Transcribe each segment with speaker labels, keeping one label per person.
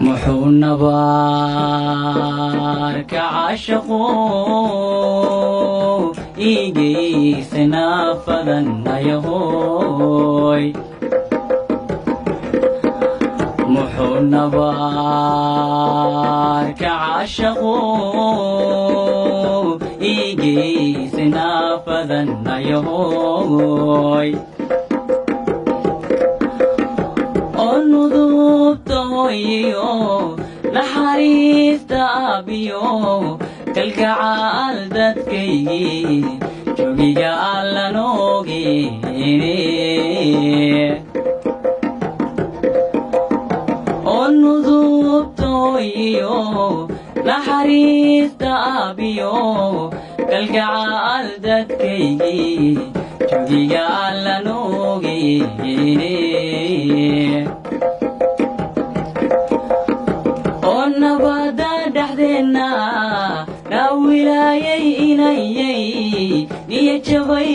Speaker 1: محونا بارك عاشقو إيجي سنافذن يهوي محونا بارك عاشقو إيجي سنافذن يهوي naxariista aabiyo kalgacaal dadkaygii joogiga allan ogeene oo nudubtooyiyo naxariista aabiyo kalgacaal dadkaygii joogiga allan ogeene nabada dhaxdeena nawilaayay inayay niya jabay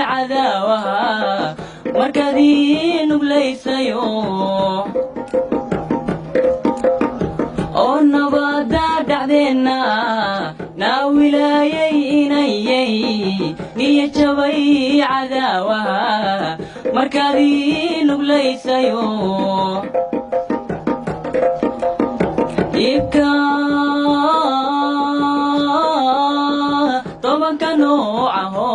Speaker 1: cadaawaha markaadii nuglaysayo oo nabada dhaxdeena nawilaayay inayay niya jabay cadaawaha markaadii nuglaysayo ibka tobanka noocaho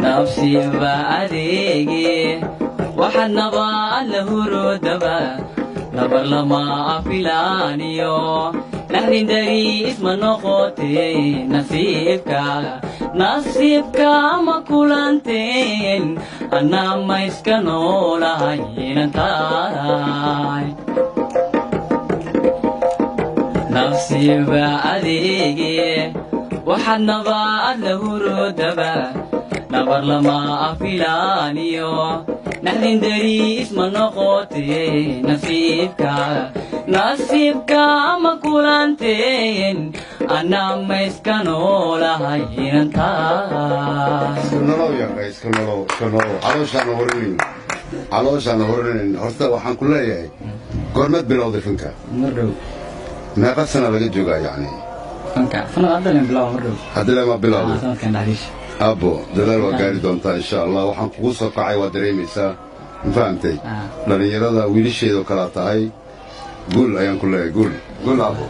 Speaker 1: nafsiba adeege waxaad nabaad la hurodaba nabar lama afilaaniyo naxdin dari isma noqotee nasiibka ma kulanteen anaa ma iska noolahay inan tahay nafsiba adeege waxaad nabaad la hurodaba nabar lama afilaaniyo naxdin dari isma noqotee nasiibka ma kulanteen anaa ma iska noolahay inan tahay
Speaker 2: calooshaan horinin horta waxaan ku leeyahay goormaad bilowday fanka
Speaker 1: mardhow
Speaker 2: meeqa sana laga joogaa yacni
Speaker 1: fanka sanad hadda bilow mardhow
Speaker 2: haddii ma bilowday
Speaker 1: sanadkan dhexdiisa
Speaker 2: abo dadaal waa gaari doontaa insha allah waxaan kugu soo kacay waa dareemaysaa ma fahamtay dhalinyarada wiilasheedoo kalaa tahay guul ayaan ku leeyahay guul abo